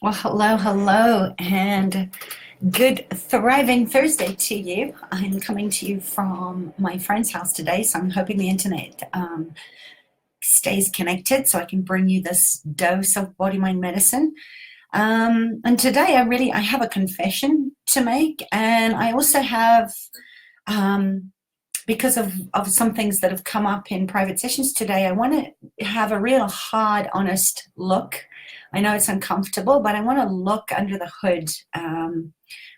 Well, hello, hello, and good thriving Thursday to you. I'm coming to you from my friend's house today, so I'm hoping the internet stays connected so I can bring you this dose of body mind medicine. And today I have a confession to make, and I also have um, because of some things that have come up in private sessions today, I want to have a real hard, honest look. I know it's uncomfortable, but I want to look under the hood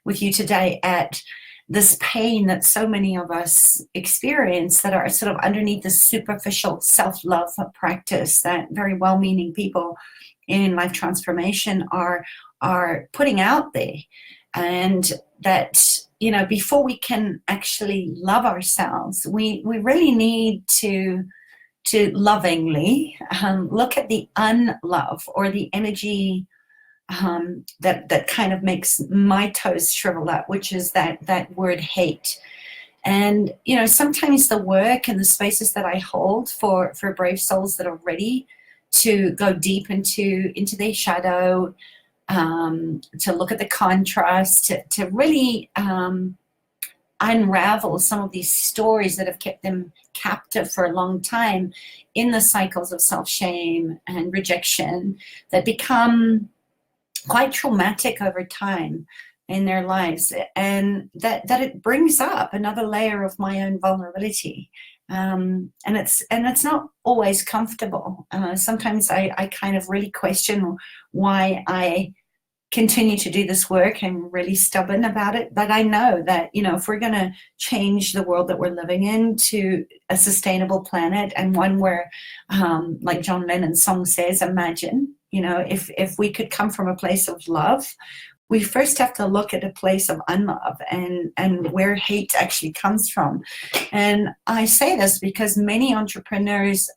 with you today at this pain that so many of us experience that are sort of underneath the superficial self-love practice that very well-meaning people in life transformation are putting out there. And that, before we can actually love ourselves, we really need to lovingly look at the unlove or the energy that kind of makes my toes shrivel up, which is that word hate. And sometimes the work and the spaces that I hold for brave souls that are ready to go deep into their shadow, to look at the contrast, to really unravel some of these stories that have kept them captive for a long time in the cycles of self-shame and rejection that become quite traumatic over time in their lives, and that it brings up another layer of my own vulnerability. And it's not always comfortable. Sometimes I kind of really question why I continue to do this work. I'm really stubborn about it, but I know that if we're going to change the world that we're living in to a sustainable planet, and one where like John Lennon's song says, imagine, if we could come from a place of love, we first have to look at a place of unlove and where hate actually comes from. And I say this because many entrepreneurs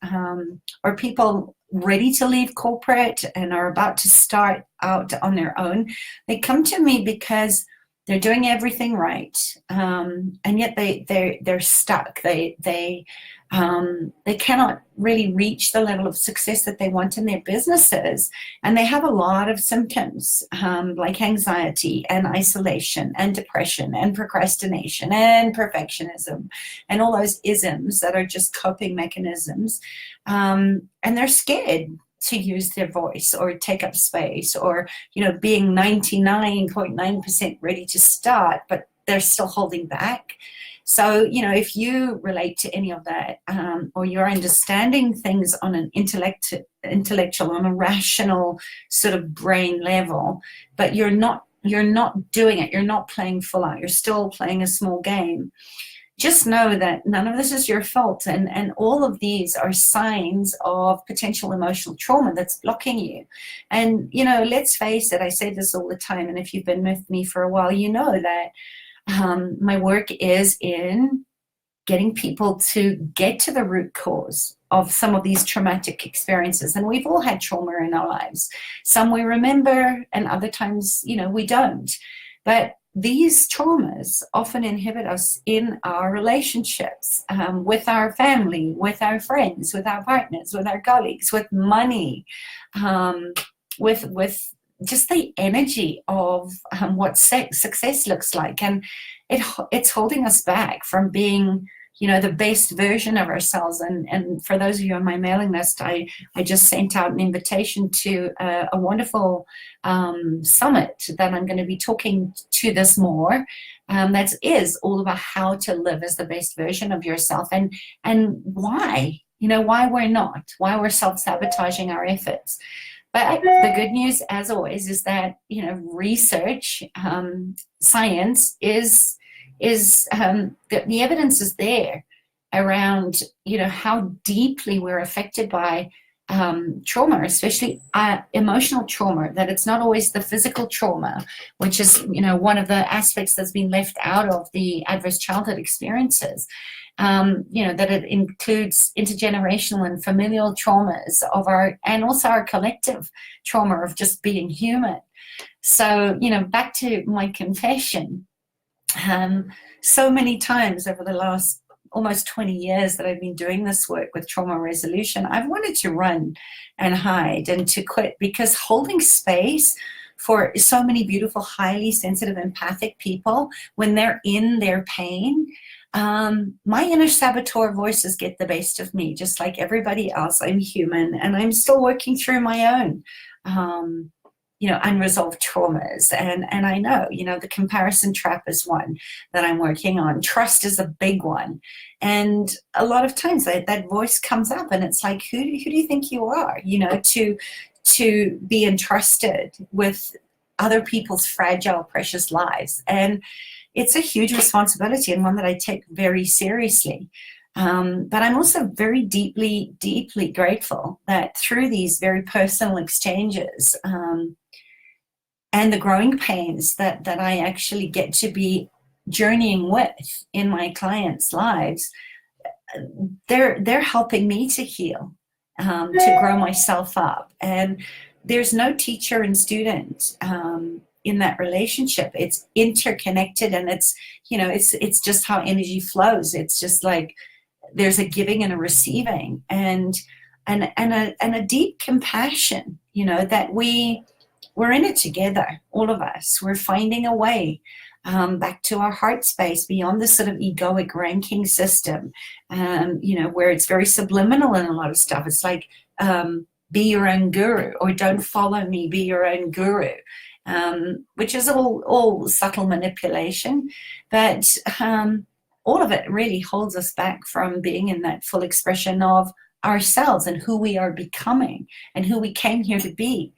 or people ready to leave corporate and are about to start out on their own, they come to me because they're doing everything right, and yet they're stuck. They cannot really reach the level of success that they want in their businesses, and they have a lot of symptoms like anxiety and isolation and depression and procrastination and perfectionism and all those isms that are just coping mechanisms, and they're scared to use their voice or take up space, or being 99.9% ready to start, but they're still holding back. So if you relate to any of that, or you're understanding things on an intellectual, on a rational sort of brain level, but you're not doing it, you're not playing full out, you're still playing a small game, just know that none of this is your fault, and all of these are signs of potential emotional trauma that's blocking you. And let's face it, I say this all the time, and if you've been with me for a while, you know that my work is in getting people to get to the root cause of some of these traumatic experiences. And we've all had trauma in our lives. Some we remember, and other times we don't. But these traumas often inhibit us in our relationships, with our family, with our friends, with our partners, with our colleagues, with money, with just the energy of what success looks like. And it's holding us back from being the best version of ourselves. And for those of you on my mailing list, I just sent out an invitation to a wonderful summit that I'm going to be talking to this more. That is all about how to live as the best version of yourself, and why we're self-sabotaging our efforts. But the good news, as always, is that research, science is the evidence is there around how deeply we're affected by trauma, especially emotional trauma. That it's not always the physical trauma, which is one of the aspects that's been left out of the adverse childhood experiences. That it includes intergenerational and familial traumas and also our collective trauma of just being human. So, back to my confession. So many times over the last almost 20 years that I've been doing this work with trauma resolution, I've wanted to run and hide and to quit, because holding space for so many beautiful, highly sensitive, empathic people, when they're in their pain, my inner saboteur voices get the best of me, just like everybody else. I'm human, and I'm still working through my own, unresolved traumas. And I know, the comparison trap is one that I'm working on. Trust is a big one. And a lot of times that voice comes up, and it's like, who do you think you are, to be entrusted with other people's fragile, precious lives? And it's a huge responsibility, and one that I take very seriously. But I'm also very deeply, deeply grateful that through these very personal exchanges, and the growing pains that I actually get to be journeying with in my clients' lives, they're helping me to heal, to grow myself up. And there's no teacher and student in that relationship. It's interconnected, and it's just how energy flows. It's just like there's a giving and a receiving, and a deep compassion, that we're in it together, all of us. We're finding a way back to our heart space, beyond this sort of egoic ranking system, where it's very subliminal in a lot of stuff. It's like, be your own guru, or don't follow me, be your own guru, which is all subtle manipulation. But all of it really holds us back from being in that full expression of ourselves and who we are becoming and who we came here to be.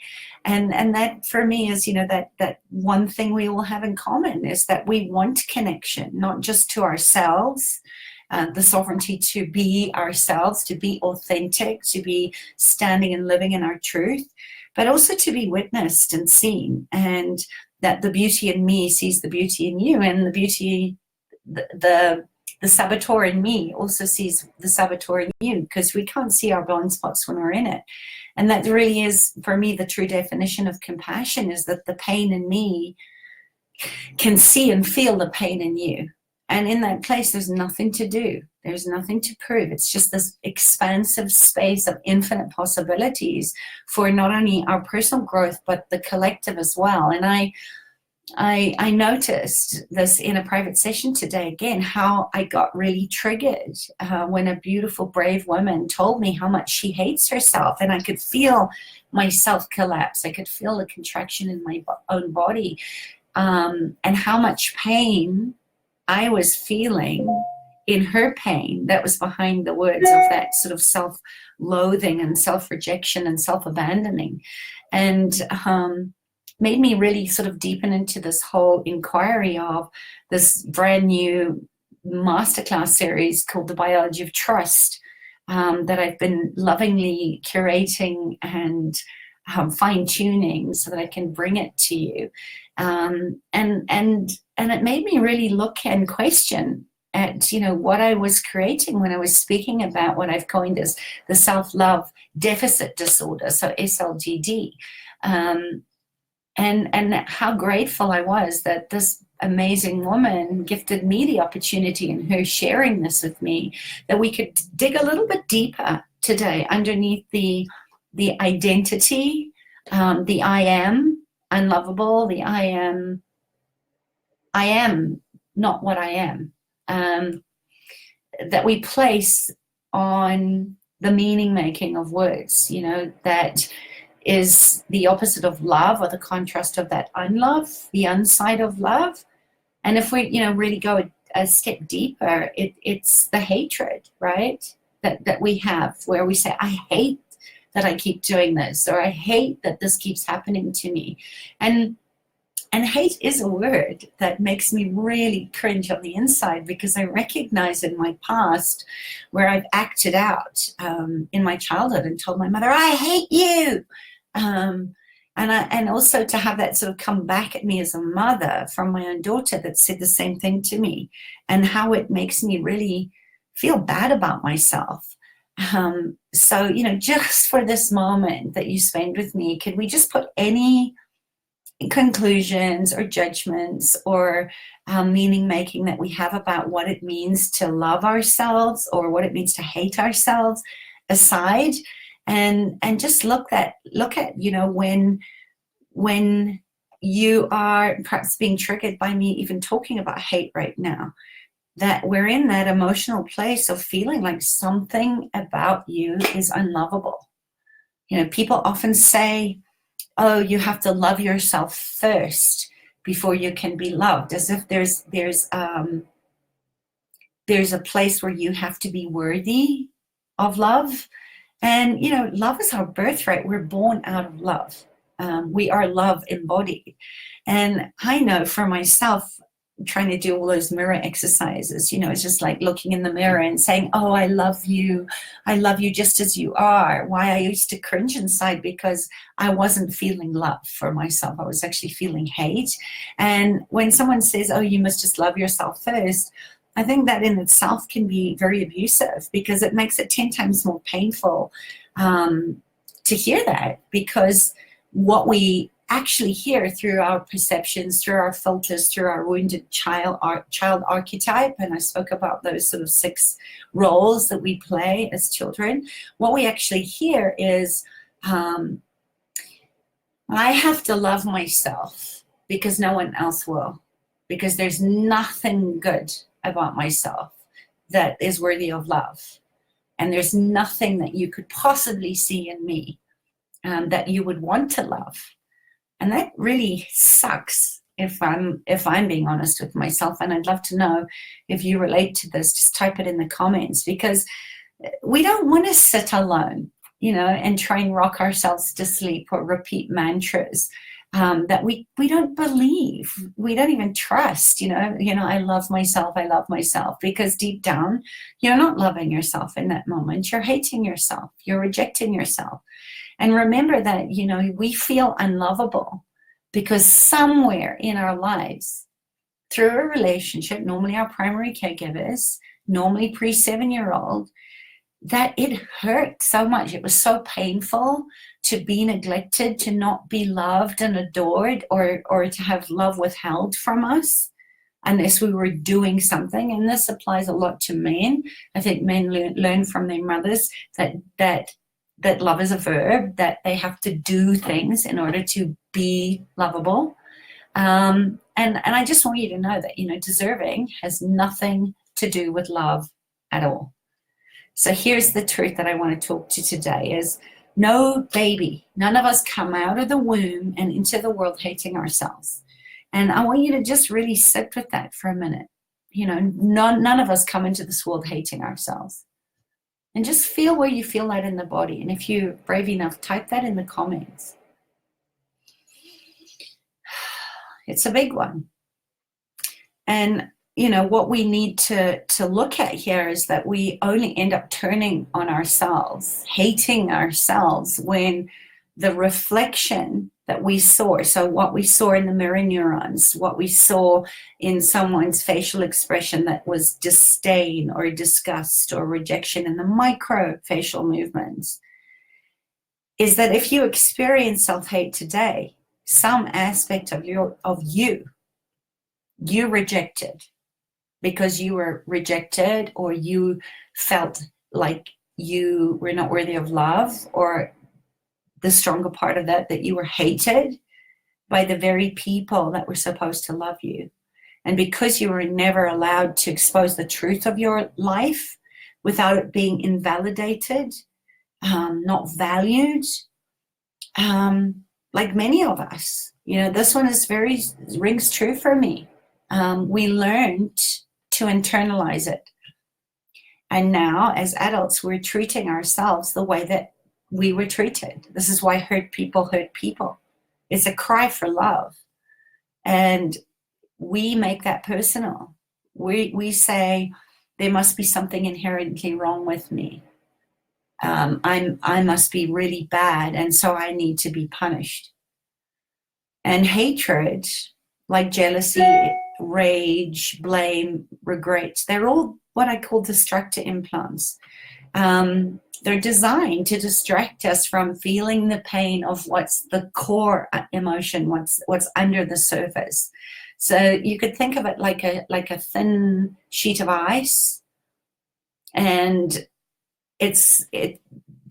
And that for me is, that one thing we all have in common is that we want connection, not just to ourselves, the sovereignty to be ourselves, to be authentic, to be standing and living in our truth, but also to be witnessed and seen, and that the beauty in me sees the beauty in you, and the beauty, the saboteur in me also sees the saboteur in you, because we can't see our blind spots when we're in it. And that really is, for me, the true definition of compassion, is that the pain in me can see and feel the pain in you. And in that place, there's nothing to do. There's nothing to prove. It's just this expansive space of infinite possibilities for not only our personal growth, but the collective as well. And I noticed this in a private session today, again, how I got really triggered when a beautiful, brave woman told me how much she hates herself. And I could feel myself collapse. I could feel the contraction in my own body, and how much pain I was feeling in her pain that was behind the words of that sort of self-loathing and self-rejection and self-abandoning. And made me really sort of deepen into this whole inquiry of this brand new masterclass series called The Biology of Trust, that I've been lovingly curating and fine-tuning so that I can bring it to you. And it made me really look and question at, what I was creating when I was speaking about what I've coined as the self-love deficit disorder, so SLGD. And how grateful I was that this amazing woman gifted me the opportunity, in her sharing this with me, that we could dig a little bit deeper today underneath the identity, the I am unlovable, the I am not what I am, that we place on the meaning making of words, that is the opposite of love, or the contrast of that unlove, the unside of love. And if we, really go a step deeper, it's the hatred, right? That we have, where we say, I hate that I keep doing this, or I hate that this keeps happening to me. And hate is a word that makes me really cringe on the inside, because I recognize in my past where I've acted out in my childhood and told my mother, I hate you. And also to have that sort of come back at me as a mother from my own daughter that said the same thing to me, and how it makes me really feel bad about myself. So, just for this moment that you spend with me, could we just put any conclusions or judgments or meaning making that we have about what it means to love ourselves or what it means to hate ourselves aside, and just look at when you are perhaps being triggered by me even talking about hate right now, that we're in that emotional place of feeling like something about you is unlovable. You know, people often say, oh, you have to love yourself first before you can be loved, as if there's a place where you have to be worthy of love. And, you know, love is our birthright. We're born out of love. We are love embodied. And I know for myself, trying to do all those mirror exercises, you know, it's just like looking in the mirror and saying, oh, I love you just as you are. Why I used to cringe inside, because I wasn't feeling love for myself. I was actually feeling hate. And when someone says, oh, you must just love yourself first, I think that in itself can be very abusive, because it makes it 10 times more painful to hear that, because what we actually hear through our perceptions, through our filters, through our wounded child archetype, and I spoke about those sort of 6 roles that we play as children, what we actually hear is, I have to love myself because no one else will, because there's nothing good about myself that is worthy of love, and there's nothing that you could possibly see in me that you would want to love. And that really sucks, if I'm being honest with myself. And I'd love to know if you relate to this. Just type it in the comments, because we don't want to sit alone, you know, and try and rock ourselves to sleep or repeat mantras that we don't believe, we don't even trust. You know, I love myself, because deep down, you're not loving yourself in that moment. You're hating yourself. You're rejecting yourself. And remember that, you know, we feel unlovable because somewhere in our lives, through a relationship, normally our primary caregivers, normally pre-7-year-old, that it hurt so much. It was so painful to be neglected, to not be loved and adored, or to have love withheld from us unless we were doing something. And this applies a lot to men. I think men learn from their mothers that love is a verb, that they have to do things in order to be lovable. And I just want you to know that, you know, deserving has nothing to do with love at all. So here's the truth that I want to talk to today is, no baby, none of us come out of the womb and into the world hating ourselves. And I want you to just really sit with that for a minute. You know, none of us come into this world hating ourselves. And just feel where you feel that in the body. And if you're brave enough, type that in the comments. It's a big one. And, you know, what we need to look at here is that we only end up turning on ourselves, hating ourselves, when the reflection that we saw, so what we saw in the mirror neurons, what we saw in someone's facial expression that was disdain or disgust or rejection in the micro facial movements, is that if you experience self-hate today, some aspect of you rejected because you were rejected, or you felt like you were not worthy of love, or the stronger part of that you were hated by the very people that were supposed to love you. And because you were never allowed to expose the truth of your life without it being invalidated, not valued, like many of us, you know, this one is rings true for me. We learned to internalize it. And now as adults, we're treating ourselves the way that we were treated. This is why hurt people hurt people. It's a cry for love. And we make that personal. We say, there must be something inherently wrong with me. I must be really bad, and so I need to be punished. And hatred, like jealousy, rage, blame, regret, they're all what I call destructor implants. They're designed to distract us from feeling the pain of what's the core emotion, what's under the surface. So you could think of it like a thin sheet of ice, and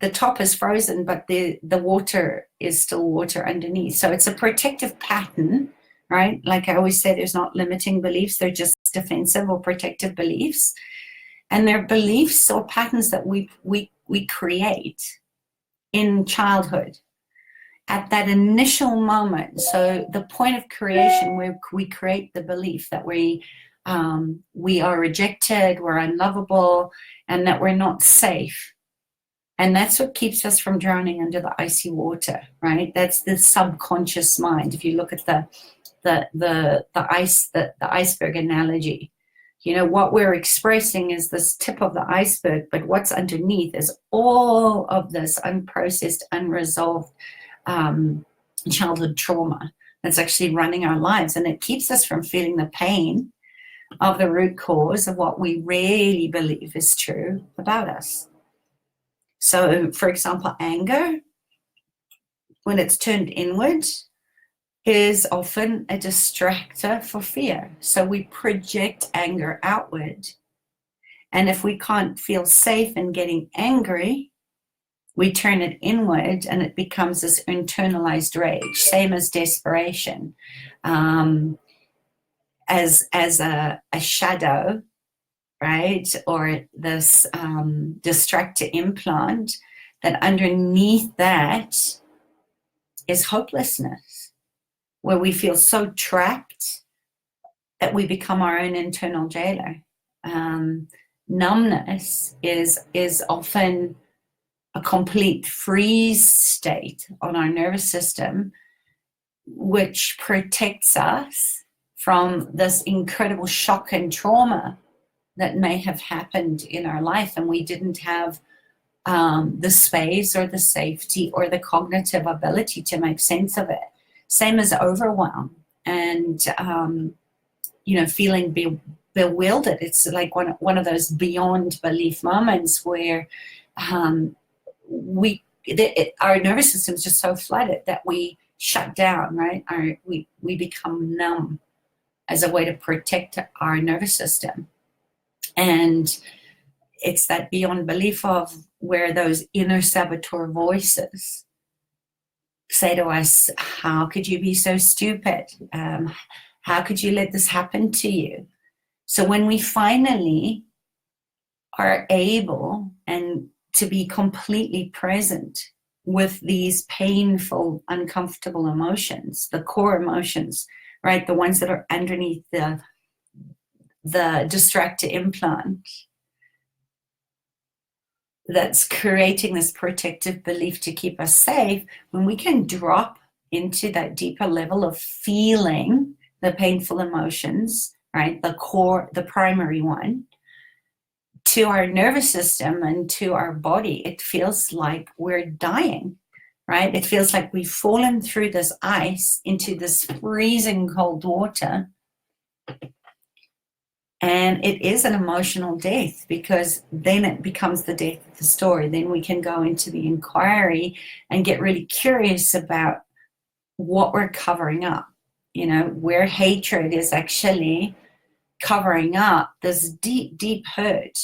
the top is frozen, but the water is still water underneath. So it's a protective pattern, right? Like I always say, there's not limiting beliefs. They're just defensive or protective beliefs. And they're beliefs or patterns that we create in childhood at that initial moment. So the point of creation where we create the belief that we are rejected, we're unlovable, and that we're not safe. And that's what keeps us from drowning under the icy water, right? That's the subconscious mind. If you look at the iceberg analogy, you know, what we're expressing is this tip of the iceberg, but what's underneath is all of this unprocessed, unresolved childhood trauma that's actually running our lives. And it keeps us from feeling the pain of the root cause of what we really believe is true about us. So, for example, anger, when it's turned inward, is often a distractor for fear. So we project anger outward. And if we can't feel safe in getting angry, we turn it inward and it becomes this internalized rage, same as desperation. As a shadow, right? Or this Destructor implant, that underneath that is hopelessness, where we feel so trapped that we become our own internal jailer. Numbness is often a complete freeze state on our nervous system, which protects us from this incredible shock and trauma that may have happened in our life, and we didn't have the space or the safety or the cognitive ability to make sense of it. Same as overwhelm and feeling bewildered. It's like one of those beyond belief moments where our nervous system is just so flooded that we shut down, right? We become numb as a way to protect our nervous system. And it's that beyond belief of where those inner saboteur voices say to us, how could you be so stupid? How could you let this happen to you? So when we finally are able and to be completely present with these painful, uncomfortable emotions, the core emotions, right? The ones that are underneath the Destructor implant that's creating this protective belief to keep us safe, when we can drop into that deeper level of feeling the painful emotions, right? The core, the primary one, to our nervous system and to our body, it feels like we're dying, right? It feels like we've fallen through this ice into this freezing cold water. And it is an emotional death, because then it becomes the death of the story. Then we can go into the inquiry and get really curious about what we're covering up, where hatred is actually covering up this deep, deep hurt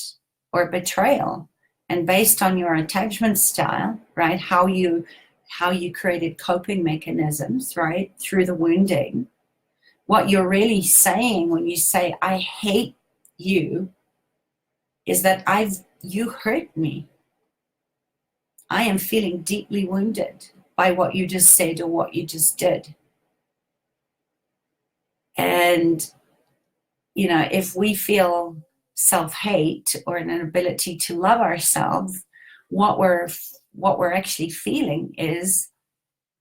or betrayal. And based on your attachment style, right, how you created coping mechanisms, right, through the wounding, what you're really saying when you say, I hate you, is that you hurt me. I am feeling deeply wounded by what you just said or what you just did. And, if we feel self-hate or an inability to love ourselves, what we're actually feeling is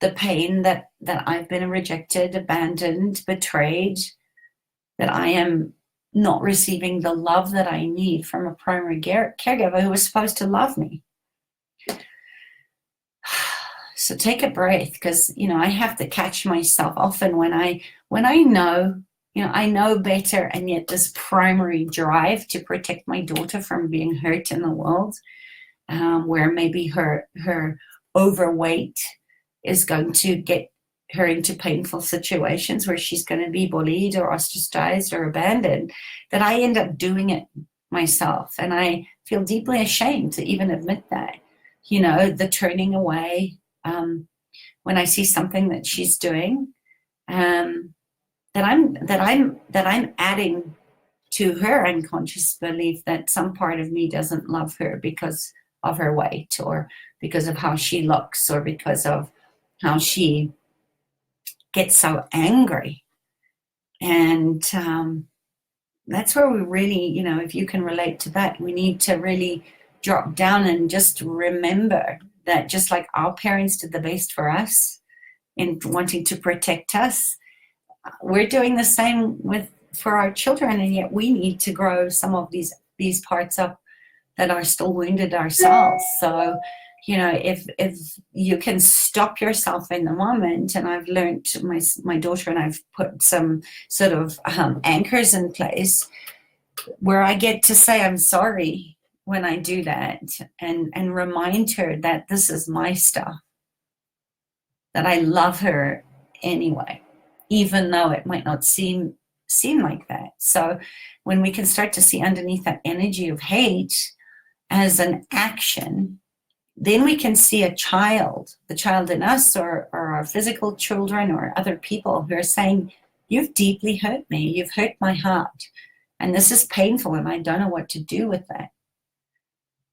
the pain that I've been rejected, abandoned, betrayed, that I am not receiving the love that I need from a primary caregiver who was supposed to love me. So take a breath, because, I have to catch myself often when I know, I know better, and yet this primary drive to protect my daughter from being hurt in the world, where maybe her overweight is going to get her into painful situations where she's going to be bullied or ostracized or abandoned, that I end up doing it myself. And I feel deeply ashamed to even admit that. you know, the turning away, when I see something that she's doing, that I'm adding to her unconscious belief that some part of me doesn't love her because of her weight, or because of how she looks, or because of how she gets so angry. And that's where we really, you know, if you can relate to that, we need to really drop down and just remember that just like our parents did the best for us in wanting to protect us, we're doing the same for our children, and yet we need to grow some of these parts up that are still wounded ourselves. So, you know, if you can stop yourself in the moment, and I've learned, my daughter and I've put some sort of anchors in place where I get to say I'm sorry when I do that, and remind her that this is my stuff, that I love her anyway, even though it might not seem like that. So when we can start to see underneath that energy of hate as an action, then we can see the child in us, or our physical children, or other people who are saying, you've deeply hurt me, you've hurt my heart, and this is painful, and I don't know what to do with that.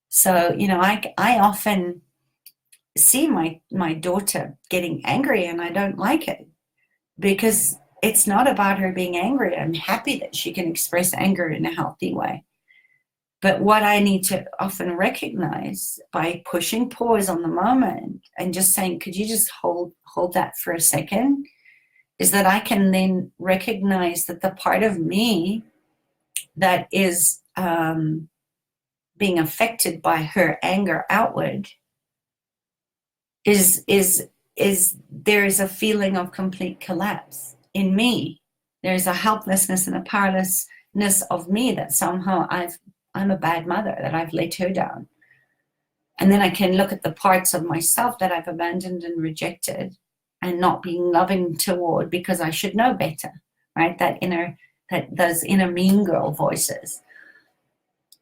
So, you know, I often see my daughter getting angry, and I don't like it, because it's not about her being angry. I'm happy that she can express anger in a healthy way. But what I need to often recognize by pushing pause on the moment and just saying, could you just hold that for a second, is that I can then recognize that the part of me that is being affected by her anger outward is there is a feeling of complete collapse in me. There's a helplessness and a powerlessness of me, that somehow I'm a bad mother, that I've let her down. And then I can look at the parts of myself that I've abandoned and rejected and not being loving toward, because I should know better, right? Those inner mean girl voices.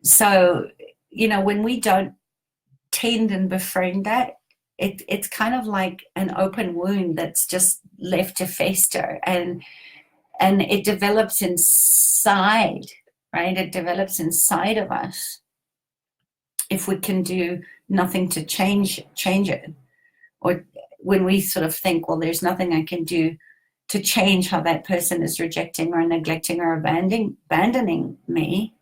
So, you know, when we don't tend and befriend that, it's kind of like an open wound that's just left to fester, and it develops inside, right? It develops inside of us if we can do nothing to change it. Or when we sort of think, well, there's nothing I can do to change how that person is rejecting or neglecting or abandoning me,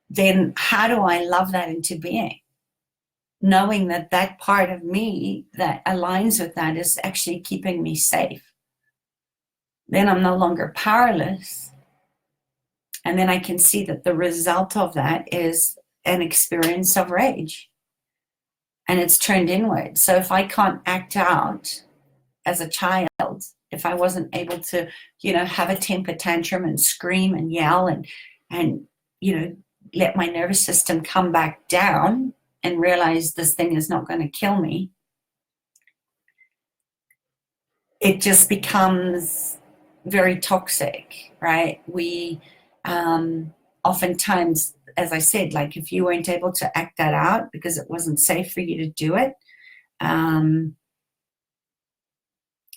then how do I love that into being? Knowing that that part of me that aligns with that is actually keeping me safe. Then I'm no longer powerless. And then I can see that the result of that is an experience of rage. And it's turned inward. So if I can't act out as a child, if I wasn't able to, you know, have a temper tantrum and scream and yell and you know, let my nervous system come back down and realize this thing is not going to kill me, it just becomes very toxic, right? We oftentimes, as I said, like if you weren't able to act that out because it wasn't safe for you to do it,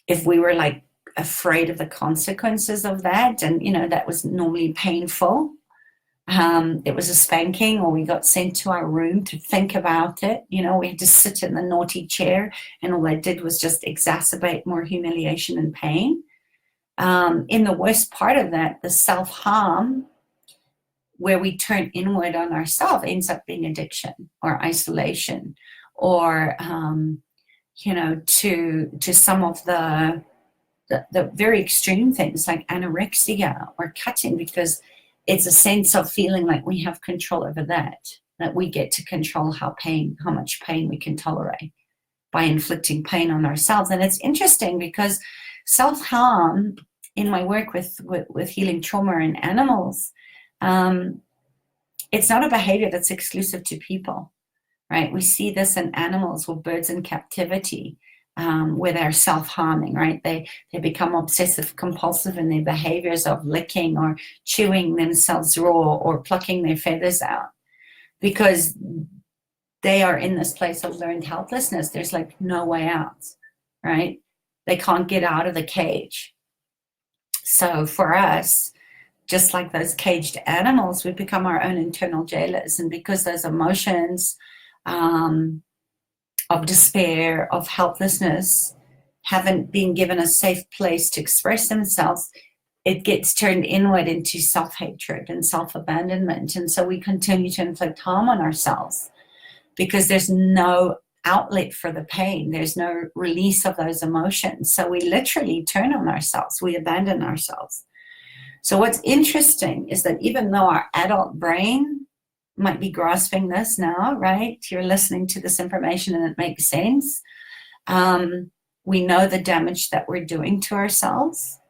if we were like afraid of the consequences of that, and you know, that was normally painful, it was a spanking, or we got sent to our room to think about it. You know, we had to sit in the naughty chair, and all that did was just exacerbate more humiliation and pain. In the worst part of that, the self-harm, where we turn inward on ourselves, ends up being addiction or isolation, or you know, to some of the very extreme things like anorexia or cutting, because it's a sense of feeling like we have control over that we get to control how much pain we can tolerate by inflicting pain on ourselves. And it's interesting because self-harm, in my work with healing trauma in animals, it's not a behavior that's exclusive to people, right? We see this in animals or birds in captivity, where they're self-harming, right? They become obsessive compulsive in their behaviors of licking or chewing themselves raw or plucking their feathers out, because they are in this place of learned helplessness. There's like no way out, right? They can't get out of the cage. So for us, just like those caged animals, we become our own internal jailers. And because those emotions of despair, of helplessness, haven't been given a safe place to express themselves, it gets turned inward into self-hatred and self-abandonment. And so we continue to inflict harm on ourselves because there's no outlet for the pain. There's no release of those emotions. So we literally turn on ourselves. We abandon ourselves. So what's interesting is that even though our adult brain might be grasping this now, right? You're listening to this information and it makes sense. We know the damage that we're doing to ourselves.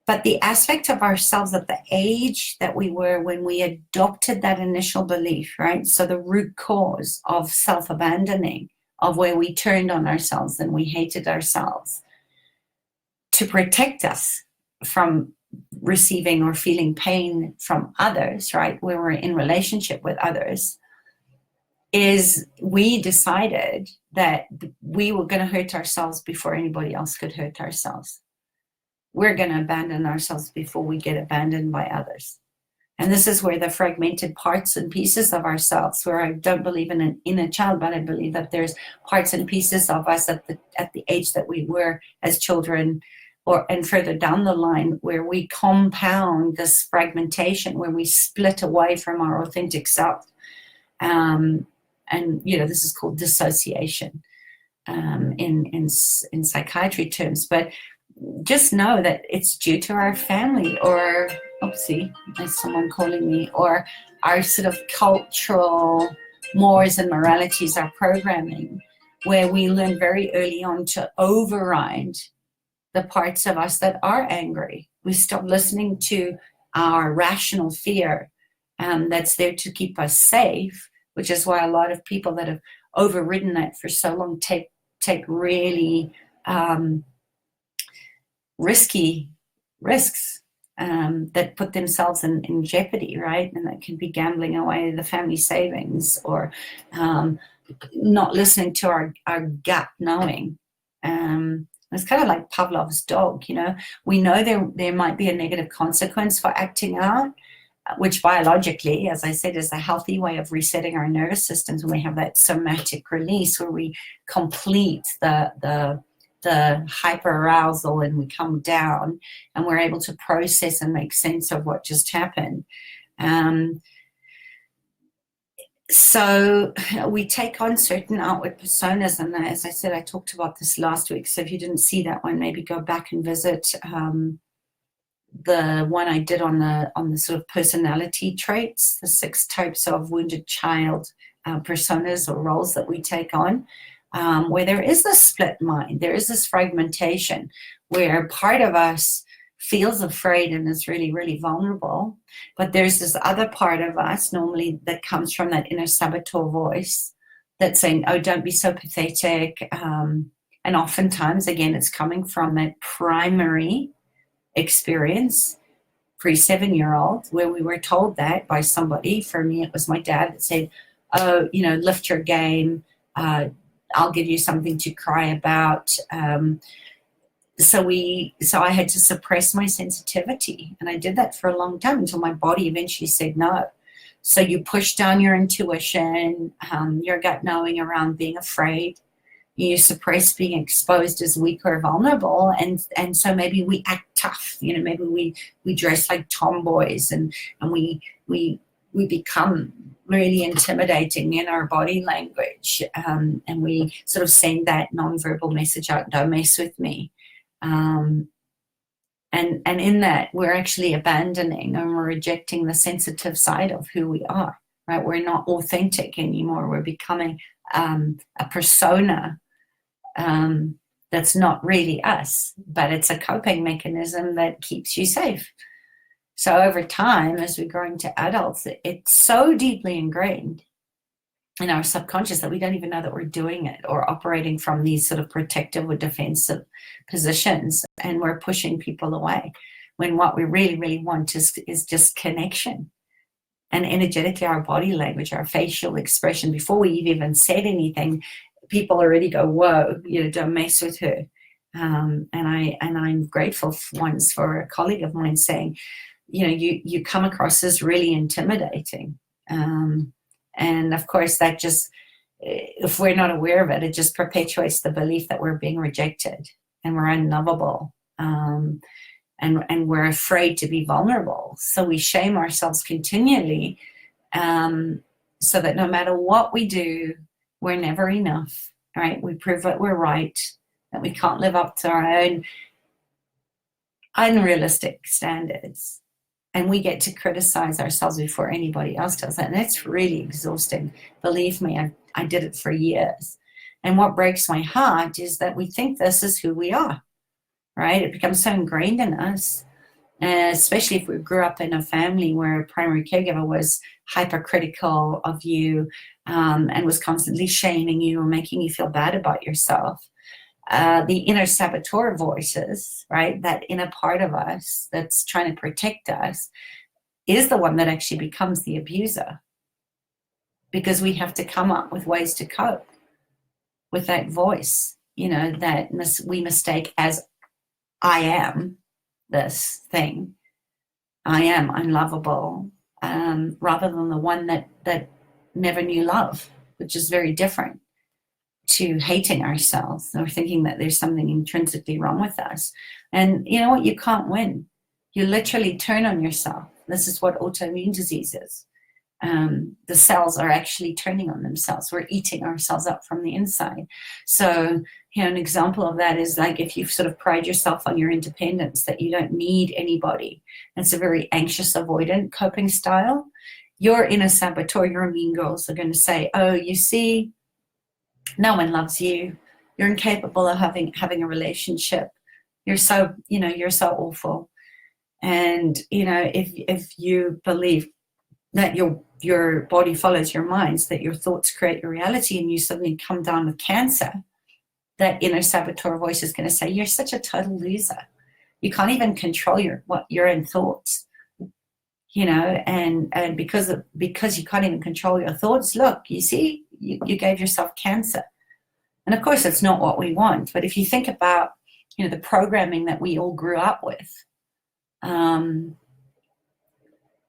But the aspect of ourselves at the age that we were when we adopted that initial belief, right? So the root cause of self-abandoning, of where we turned on ourselves and we hated ourselves to protect us from receiving or feeling pain from others, right? When we're in relationship with others, is we decided that we were going to hurt ourselves before anybody else could hurt ourselves. We're going to abandon ourselves before we get abandoned by others. And this is where the fragmented parts and pieces of ourselves, where I don't believe in an inner child, but I believe that there's parts and pieces of us at the age that we were as children, and further down the line, where we compound this fragmentation, where we split away from our authentic self. And this is called dissociation in psychiatry terms. But just know that it's due to our family, or oopsie, there's someone calling me, or our sort of cultural mores and moralities, our programming, where we learn very early on to override the parts of us that are angry. We stop listening to our rational fear that's there to keep us safe, which is why a lot of people that have overridden that for so long take really risky risks that put themselves in jeopardy, right? And that can be gambling away the family savings, or not listening to our gut knowing. It's kind of like Pavlov's dog, We know there might be a negative consequence for acting out, which biologically, as I said, is a healthy way of resetting our nervous systems when we have that somatic release, where we complete the hyperarousal and we come down and we're able to process and make sense of what just happened. So we take on certain outward personas, and as I said, I talked about this last week. So if you didn't see that one, maybe go back and visit the one I did on the sort of personality traits, the 6 types of wounded child personas or roles that we take on, where there is this split mind, there is this fragmentation, where part of us feels afraid and is really, really vulnerable, but there's this other part of us normally that comes from that inner saboteur voice that's saying, oh, don't be so pathetic. And oftentimes, again, it's coming from that primary experience, pre-7-year-old, where we were told that by somebody. For me, it was my dad that said, oh, lift your game, I'll give you something to cry about. So I had to suppress my sensitivity, and I did that for a long time until my body eventually said no. So you push down your intuition, your gut knowing around being afraid. You suppress being exposed as weak or vulnerable, and so maybe we act tough. Maybe we dress like tomboys, and we become really intimidating in our body language, and we sort of send that nonverbal message out: don't mess with me. And in that, we're actually abandoning and we're rejecting the sensitive side of who we are, right? We're not authentic anymore. We're becoming a persona that's not really us, but it's a coping mechanism that keeps you safe. So over time, as we grow into adults, it's so deeply ingrained in our subconscious that we don't even know that we're doing it, or operating from these sort of protective or defensive positions, and we're pushing people away when what we really, really want is just connection. And energetically, our body language, our facial expression, before we've even said anything, people already go, whoa, don't mess with her. And I'm grateful once for a colleague of mine saying, you come across as really intimidating. And of course, that just, if we're not aware of it, it just perpetuates the belief that we're being rejected and we're unlovable. And we're afraid to be vulnerable. So we shame ourselves continually, so that no matter what we do, we're never enough, right? We prove that we're right, that we can't live up to our own unrealistic standards. And we get to criticize ourselves before anybody else does that. And it's really exhausting. Believe me, I did it for years. And what breaks my heart is that we think this is who we are, right? It becomes so ingrained in us, especially if we grew up in a family where a primary caregiver was hypercritical of you, and was constantly shaming you or making you feel bad about yourself. The inner saboteur voices, right, that inner part of us that's trying to protect us, is the one that actually becomes the abuser, because we have to come up with ways to cope with that voice, that we mistake as I am this thing. I am unlovable, rather than the one that never knew love, which is very different to hating ourselves or thinking that there's something intrinsically wrong with us. And you know what? You can't win. You literally turn on yourself. This is what autoimmune disease is. The cells are actually turning on themselves. We're eating ourselves up from the inside. So, an example of that is like if you've sort of pride yourself on your independence, that you don't need anybody. It's a very anxious, avoidant coping style. Your inner saboteur, your mean girls are going to say, oh, you see, no one loves you. You're incapable of having a relationship. You're so awful. And, if you believe that your body follows your minds, that your thoughts create your reality, and you suddenly come down with cancer, that inner saboteur voice is going to say, you're such a total loser. You can't even control your own thoughts, and because you can't even control your thoughts, look, you see, you gave yourself cancer. And of course, it's not what we want. But if you think about, the programming that we all grew up with,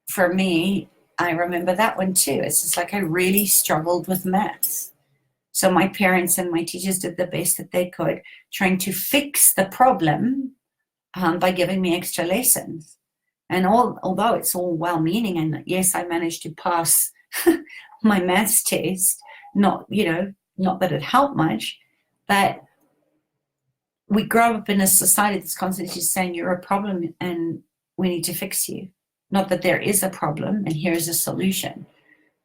for me, I remember that one too. It's just like I really struggled with maths. So my parents and my teachers did the best that they could, trying to fix the problem by giving me extra lessons. And although it's all well-meaning, and yes, I managed to pass my maths test, not that it helped much, but we grow up in a society that's constantly saying you're a problem and we need to fix you. Not that there is a problem and here's a solution,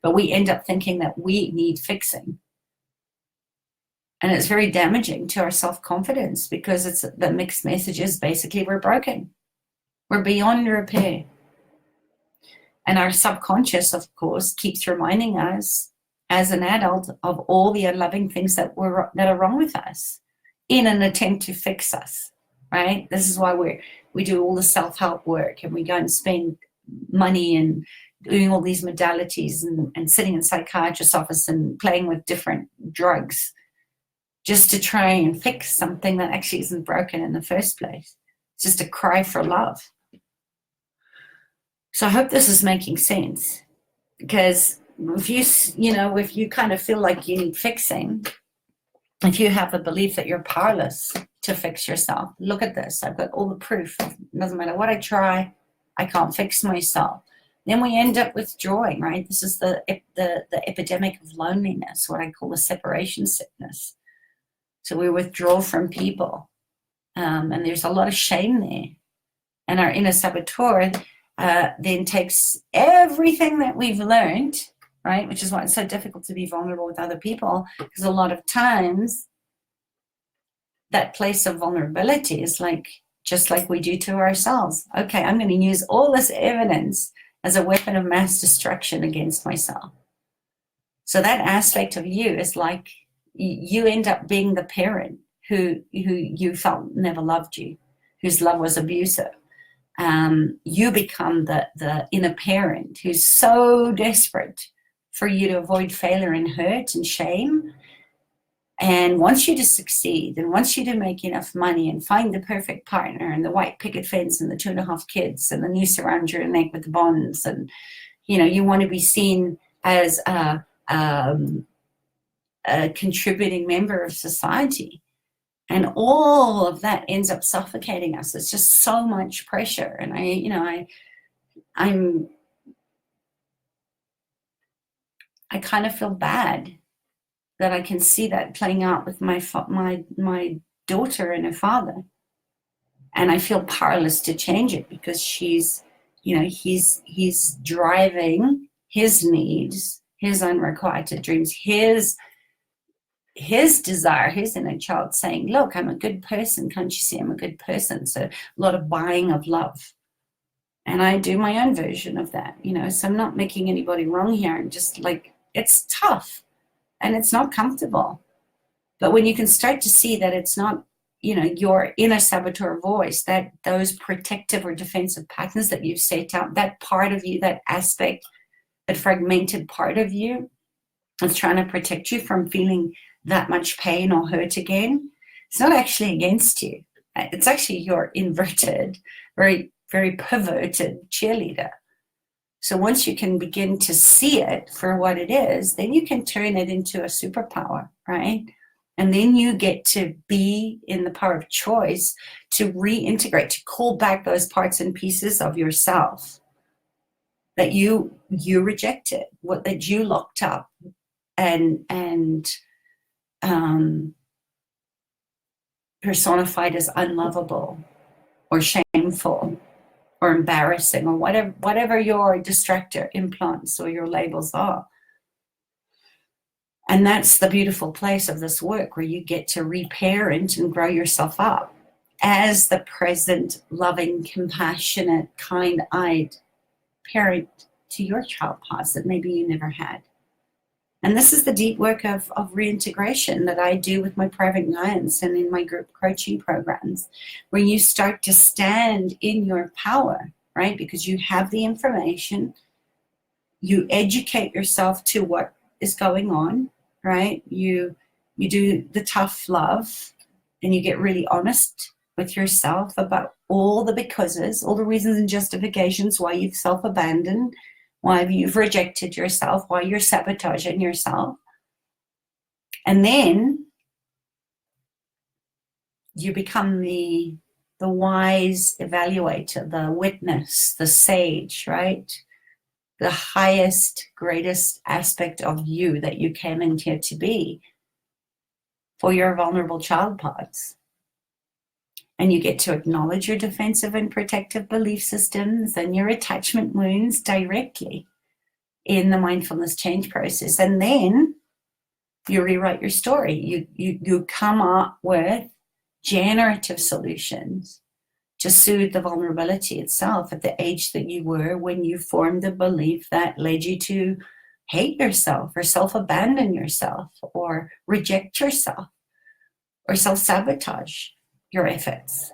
but we end up thinking that we need fixing. And it's very damaging to our self-confidence, because it's the mixed message is basically we're broken. We're beyond repair. And our subconscious, of course, keeps reminding us as an adult of all the unloving things that are wrong with us in an attempt to fix us, right? This is why we do all the self-help work, and we go and spend money and doing all these modalities and sitting in psychiatrist's office and playing with different drugs just to try and fix something that actually isn't broken in the first place. It's just a cry for love. So I hope this is making sense, because if you kind of feel like you need fixing, if you have the belief that you're powerless to fix yourself, look at this. I've got all the proof. It doesn't matter what I try, I can't fix myself. Then we end up withdrawing, right? This is the epidemic of loneliness, what I call the separation sickness. So we withdraw from people, and there's a lot of shame there. And our inner saboteur then takes everything that we've learned, right? Which is why it's so difficult to be vulnerable with other people, because a lot of times that place of vulnerability is just like we do to ourselves. Okay, I'm going to use all this evidence as a weapon of mass destruction against myself. So that aspect of you is like you end up being the parent who you felt never loved you, whose love was abusive. you become the inner parent who's so desperate for you to avoid failure and hurt and shame, and wants you to succeed and wants you to make enough money and find the perfect partner and the white picket fence and the 2.5 kids and the noose around your neck with the bonds. And, you want to be seen as a contributing member of society. And all of that ends up suffocating us. It's just so much pressure. And I kind of feel bad that I can see that playing out with my daughter and her father. And I feel powerless to change it, because he's driving his needs, his unrequited dreams, his desire, his inner child saying, look, I'm a good person. Can't you see I'm a good person? So a lot of buying of love. And I do my own version of that, so I'm not making anybody wrong here. I'm just like, it's tough and it's not comfortable. But when you can start to see that it's not, your inner saboteur voice, that those protective or defensive patterns that you've set out, that part of you, that aspect, that fragmented part of you that's trying to protect you from feeling that much pain or hurt again, it's not actually against you. It's actually your inverted, very, very perverted cheerleader. So once you can begin to see it for what it is, then you can turn it into a superpower, right? And then you get to be in the power of choice to reintegrate, to call back those parts and pieces of yourself that you rejected, that you locked up and personified as unlovable or shameful or embarrassing, or whatever your distractor implants or your labels are. And that's the beautiful place of this work, where you get to reparent and grow yourself up as the present, loving, compassionate, kind-eyed parent to your child past that maybe you never had. And this is the deep work of reintegration that I do with my private clients and in my group coaching programs, where you start to stand in your power, right? Because you have the information, you educate yourself to what is going on, right? You do the tough love, and you get really honest with yourself about all the becauses, all the reasons and justifications why you've self-abandoned, why you've rejected yourself, why you're sabotaging yourself. And then you become the wise evaluator, the witness, the sage, right? The highest, greatest aspect of you that you came in here to be for your vulnerable child parts. And you get to acknowledge your defensive and protective belief systems and your attachment wounds directly in the mindfulness change process. And then you rewrite your story. You come up with generative solutions to soothe the vulnerability itself at the age that you were when you formed the belief that led you to hate yourself or self-abandon yourself or reject yourself or self-sabotage your efforts.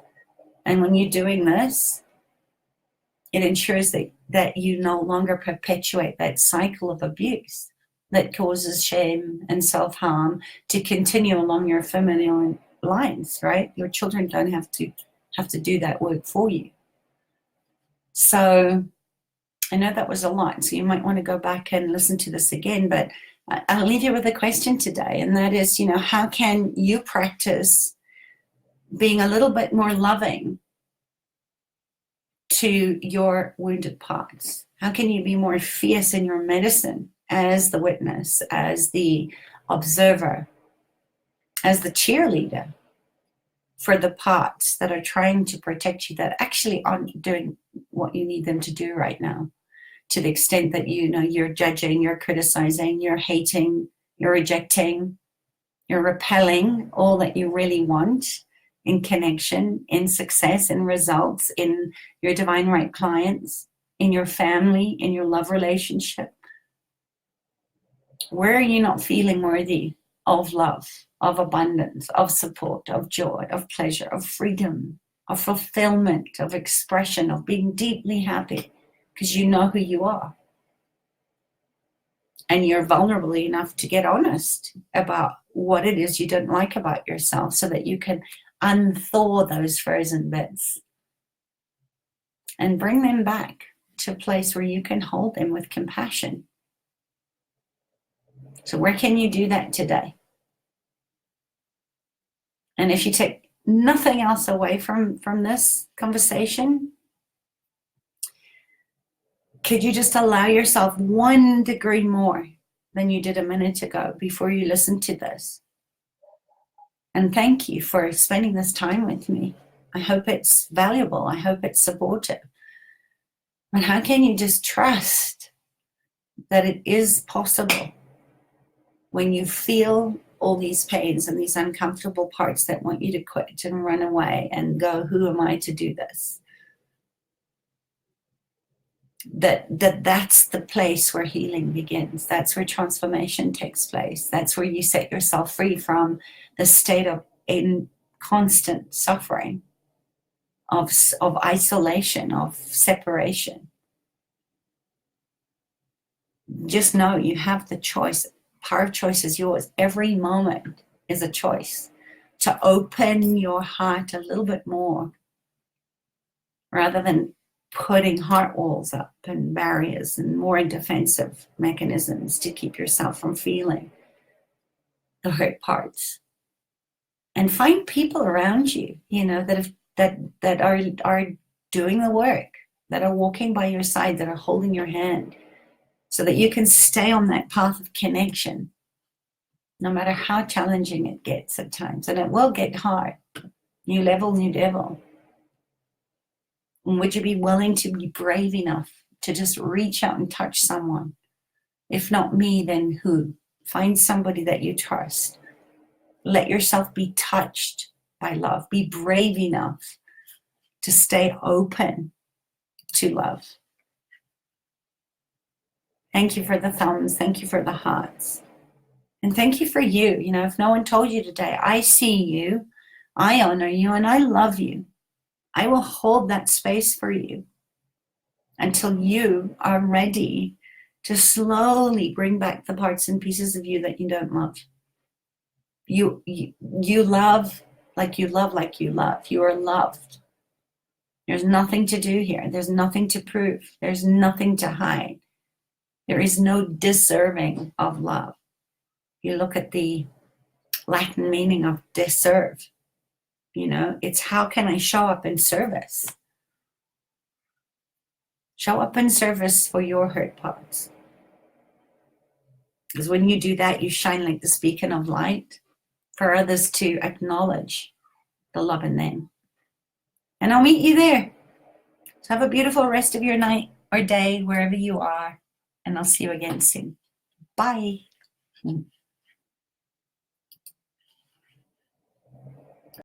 And when you're doing this, it ensures that you no longer perpetuate that cycle of abuse that causes shame and self-harm to continue along your familial lines, right? Your children don't have to do that work for you. So I know that was a lot, so you might want to go back and listen to this again, but I'll leave you with a question today, and that is, how can you practice being a little bit more loving to your wounded parts? How can you be more fierce in your medicine as the witness, as the observer, as the cheerleader for the parts that are trying to protect you, that actually aren't doing what you need them to do right now, to the extent that you're judging, you're criticizing, you're hating, you're rejecting, you're repelling all that you really want in connection, in success, in results, in your divine right clients, in your family, in your love relationship. Where are you not feeling worthy of love, of abundance, of support, of joy, of pleasure, of freedom, of fulfillment, of expression, of being deeply happy, because you know who you are. And you're vulnerable enough to get honest about what it is you don't like about yourself, so that you can unthaw those frozen bits and bring them back to a place where you can hold them with compassion. So where can you do that today? And if you take nothing else away from this conversation, could you just allow yourself 1 degree more than you did a minute ago before you listened to this? And thank you for spending this time with me. I hope it's valuable. I hope it's supportive. But how can you just trust that it is possible when you feel all these pains and these uncomfortable parts that want you to quit and run away and go, who am I to do this? That's the place where healing begins. That's where transformation takes place. That's where you set yourself free from the state of in constant suffering, of isolation, of separation. Just know you have the choice. Power of choice is yours. Every moment is a choice to open your heart a little bit more, rather than putting heart walls up and barriers and more defensive mechanisms to keep yourself from feeling the hurt parts. And find people around you, that are doing the work, that are walking by your side, that are holding your hand, so that you can stay on that path of connection, no matter how challenging it gets at times. And it will get hard. New level, new devil. And would you be willing to be brave enough to just reach out and touch someone? If not me, then who? Find somebody that you trust. Let yourself be touched by love. Be brave enough to stay open to love. Thank you for the thumbs. Thank you for the hearts. And thank you for you. If no one told you today, I see you, I honor you, and I love you. I will hold that space for you until you are ready to slowly bring back the parts and pieces of you that you don't love. You love like you love like you love. You are loved. There's nothing to do here. There's nothing to prove. There's nothing to hide. There is no deserving of love. You look at the Latin meaning of deserve. It's how can I show up in service? Show up in service for your hurt parts. Because when you do that, you shine like this beacon of light for others to acknowledge the love in them. And I'll meet you there. So have a beautiful rest of your night or day, wherever you are. And I'll see you again soon. Bye.